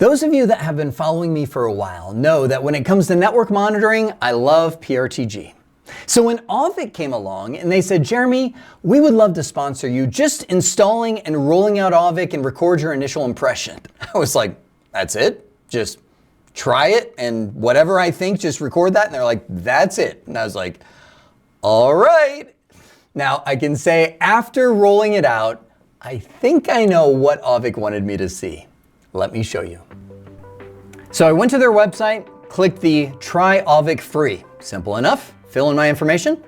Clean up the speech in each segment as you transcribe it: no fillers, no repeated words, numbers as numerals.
Those of you that have been following me for a while know that when it comes to network monitoring, I love PRTG. So when Auvik came along and they said, Jeremy, we would love to sponsor you just installing and rolling out Auvik and record your initial impression. I was like, that's it? Just try it and whatever I think, just record that. And they're like, that's it. And I was like, all right. Now I can say after rolling it out, I think I know what Auvik wanted me to see. Let me show you. So I went to their website, clicked the Try Auvik Free. Simple enough. Fill in my information.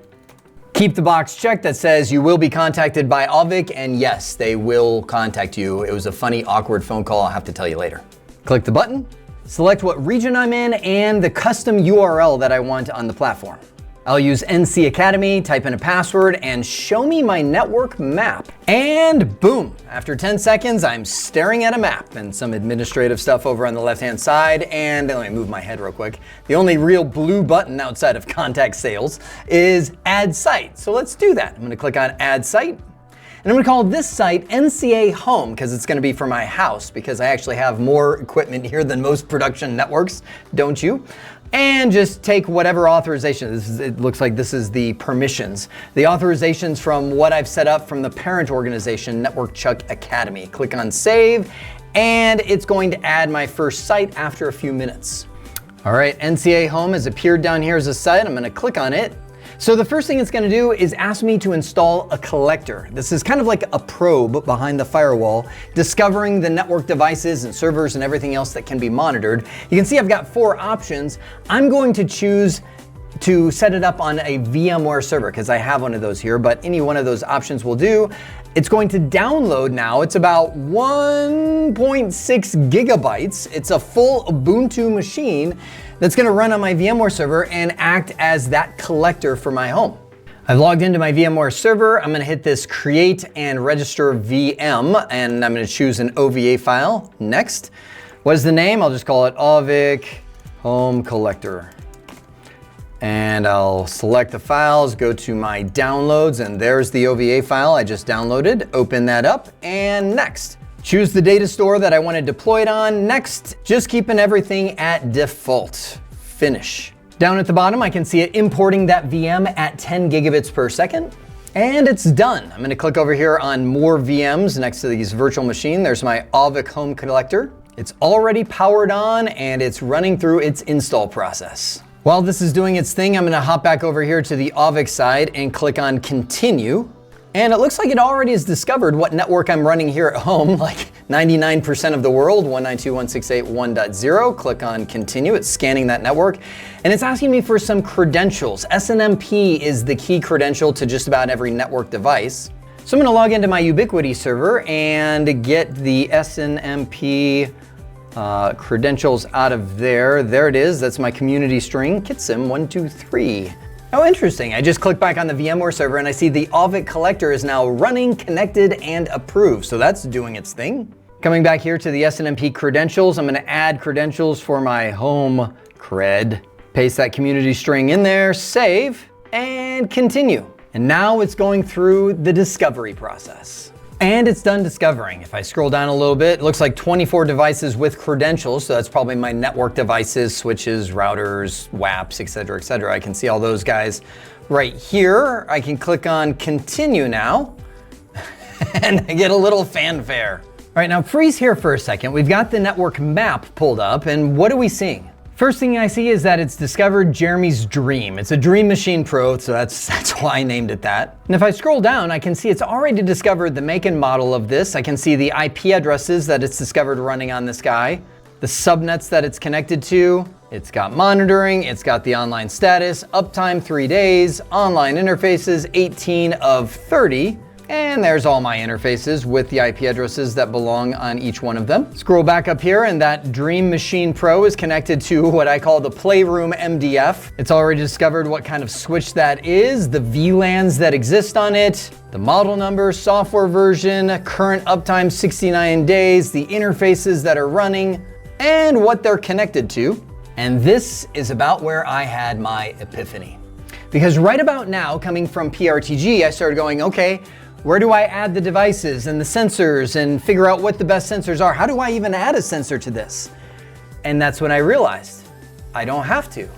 Keep the box checked that says you will be contacted by Auvik, and yes, they will contact you. It was a funny, awkward phone call. I'll have to tell you later. Click the button, select what region I'm in and the custom URL that I want on the platform. I'll use NC Academy, type in a password, and show me my network map. And boom, after 10 seconds, I'm staring at a map and some administrative stuff over on the left-hand side. And let me move my head real quick. The only real blue button outside of contact sales is Add Site. So let's do that. I'm gonna click on Add Site. And I'm gonna call this site NCA Home because it's gonna be for my house because I actually have more equipment here than most production networks, don't you? And just take whatever authorization. It looks like this is the permissions. The authorizations from what I've set up from the parent organization, Network Chuck Academy. Click on Save, and it's going to add my first site after a few minutes. All right, NCA Home has appeared down here as a site. I'm gonna click on it. So the first thing it's gonna do is ask me to install a collector. This is kind of like a probe behind the firewall, discovering the network devices and servers and everything else that can be monitored. You can see I've got 4 options. I'm going to choose to set it up on a VMware server because I have one of those here, but any one of those options will do. It's going to download now. It's about 1.6 gigabytes. It's a full Ubuntu machine that's gonna run on my VMware server and act as that collector for my home. I've logged into my VMware server. I'm gonna hit this create and register VM, and I'm gonna choose an OVA file. Next. What is the name? I'll just call it Auvik Home Collector. And I'll select the files, go to my downloads, and there's the OVA file I just downloaded. Open that up, and next. Choose the data store that I want to deploy it on. Next, just keeping everything at default. Finish. Down at the bottom, I can see it importing that VM at 10 gigabits per second. And it's done. I'm gonna click over here on more VMs next to these virtual machine. There's my Auvik Home Collector. It's already powered on and it's running through its install process. While this is doing its thing, I'm gonna hop back over here to the Auvik side and click on Continue. And it looks like it already has discovered what network I'm running here at home, like 99% of the world, 192.168.1.0. Click on Continue, it's scanning that network. And it's asking me for some credentials. SNMP is the key credential to just about every network device. So I'm gonna log into my Ubiquity server and get the SNMP credentials out of there. There it is, that's my community string, kitsim123. Oh, interesting. I just click back on the VMware server and I see the Auvik collector is now running, connected, and approved. So that's doing its thing. Coming back here to the SNMP credentials, I'm gonna add credentials for my home cred. Paste that community string in there, save, and continue. And now it's going through the discovery process. And it's done discovering. If I scroll down a little bit, it looks like 24 devices with credentials. So that's probably my network devices, switches, routers, WAPs, et cetera, I can see all those guys right here. I can click on Continue now, and I get a little fanfare. All right, now freeze here for a second. We've got the network map pulled up, and what are we seeing? First thing I see is that it's discovered Jeremy's Dream. It's a Dream Machine Pro, so that's why I named it that. And if I scroll down, I can see it's already discovered the make and model of this. I can see the IP addresses that it's discovered running on this guy, the subnets that it's connected to. It's got monitoring, it's got the online status, uptime 3 days, online interfaces 18 of 30. And there's all my interfaces with the IP addresses that belong on each one of them. Scroll back up here and that Dream Machine Pro is connected to what I call the Playroom MDF. It's already discovered what kind of switch that is, the VLANs that exist on it, the model number, software version, current uptime 69 days, the interfaces that are running, and what they're connected to. And this is about where I had my epiphany. Because right about now, coming from PRTG, I started going, okay, where do I add the devices and the sensors and figure out what the best sensors are? How do I even add a sensor to this? And that's when I realized I don't have to.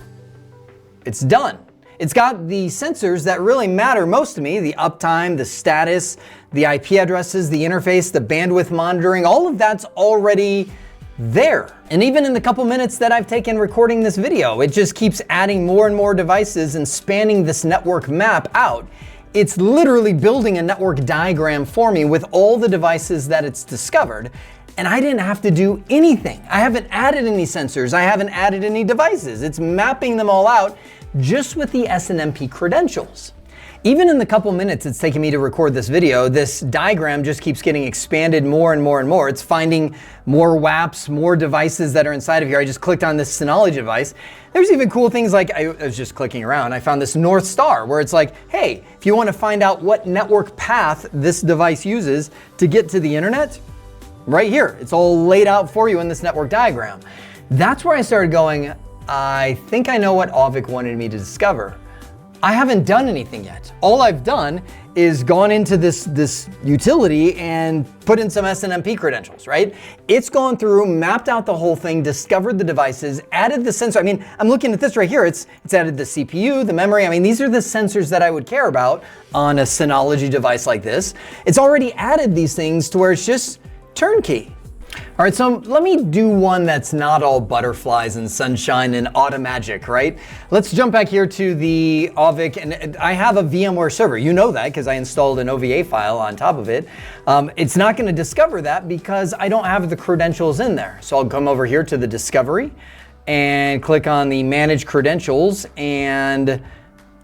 It's done. It's got the sensors that really matter most to me, the uptime, the status, the IP addresses, the interface, the bandwidth monitoring, all of that's already there. And even in the couple minutes that I've taken recording this video, it just keeps adding more and more devices and spanning this network map out. It's literally building a network diagram for me with all the devices that it's discovered. And I didn't have to do anything. I haven't added any sensors. I haven't added any devices. It's mapping them all out just with the SNMP credentials. Even in the couple minutes it's taken me to record this video, this diagram just keeps getting expanded more and more and more. It's finding more WAPs, more devices that are inside of here. I just clicked on this Synology device. There's even cool things like, I was just clicking around, I found this North Star where it's like, hey, if you want to find out what network path this device uses to get to the internet, right here, it's all laid out for you in this network diagram. That's where I started going, I think I know what Auvik wanted me to discover. I haven't done anything yet. All I've done is gone into this utility and put in some SNMP credentials, right? It's gone through, mapped out the whole thing, discovered the devices, added the sensor. I mean, I'm looking at this right here. It's added the CPU, the memory. I mean, these are the sensors that I would care about on a Synology device like this. It's already added these things to where it's just turnkey. All right, so let me do one that's not all butterflies and sunshine and automagic, right? Let's jump back here to the Auvik, and I have a VMware server. You know that because I installed an OVA file on top of it. It's not going to discover that because I don't have the credentials in there. So I'll come over here to the discovery and click on the manage credentials and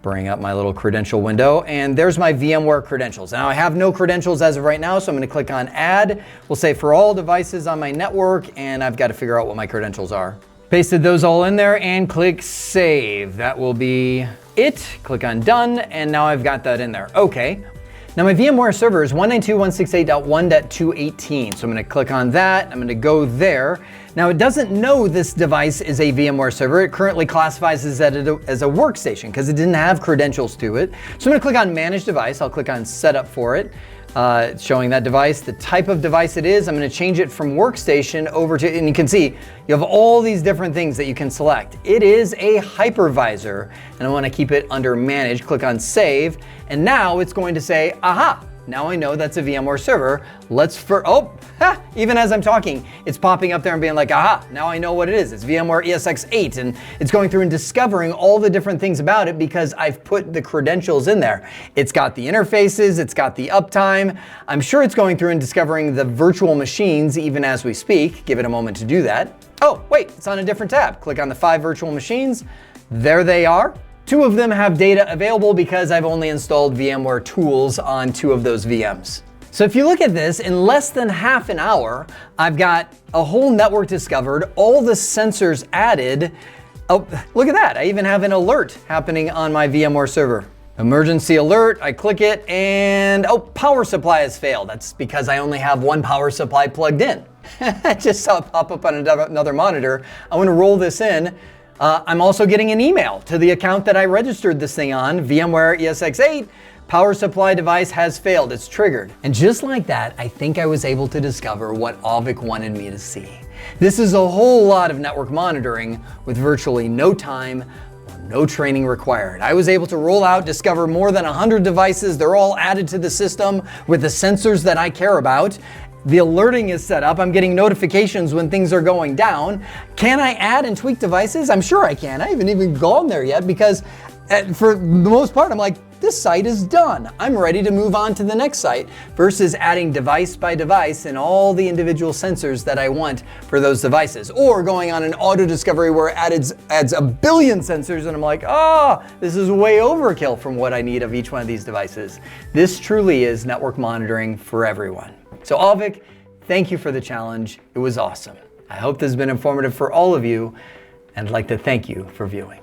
bring up my little credential window, and there's my VMware credentials. Now I have no credentials as of right now, so I'm going to click on add. We'll say for all devices on my network, and I've got to figure out what my credentials are. Pasted those all in there and click save. That will be it. Click on done, and now I've got that in there. Okay. Now my VMware server is 192.168.1.218, so I'm going to click on that. I'm going to go there. Now it doesn't know this device is a VMware server. It currently classifies it as a workstation because it didn't have credentials to it. So I'm going to click on Manage Device. I'll click on Setup for it. It's showing that device, the type of device it is. I'm going to change it from workstation over to, and you can see you have all these different things that you can select. It is a hypervisor, and I want to keep it under Manage. Click on Save, and now it's going to say, aha, now I know that's a VMware server. Even as I'm talking, it's popping up there and being like, aha, now I know what it is. It's VMware ESX8, and it's going through and discovering all the different things about it because I've put the credentials in there. It's got the interfaces, it's got the uptime. I'm sure it's going through and discovering the virtual machines even as we speak. Give it a moment to do that. Oh, wait, it's on a different tab. Click on the 5 virtual machines. There they are. 2 of them have data available because I've only installed VMware tools on 2 of those VMs. So if you look at this, in less than half an hour, I've got a whole network discovered, all the sensors added. Oh, look at that. I even have an alert happening on my VMware server. Emergency alert, I click it, and oh, power supply has failed. That's because I only have 1 power supply plugged in. I just saw it pop up on another monitor. I want to roll this in. I'm also getting an email to the account that I registered this thing on, VMware ESX8, power supply device has failed, it's triggered. And just like that, I think I was able to discover what Auvik wanted me to see. This is a whole lot of network monitoring with virtually no time or no training required. I was able to roll out, discover more than 100 devices. They're all added to the system with the sensors that I care about. The alerting is set up. I'm getting notifications when things are going down. Can I add and tweak devices? I'm sure I can. I haven't even gone there yet because for the most part, I'm like, this site is done. I'm ready to move on to the next site versus adding device by device and all the individual sensors that I want for those devices, or going on an auto discovery where it adds a billion sensors and I'm like, this is way overkill from what I need of each one of these devices. This truly is network monitoring for everyone. So Auvik, thank you for the challenge. It was awesome. I hope this has been informative for all of you, and I'd like to thank you for viewing.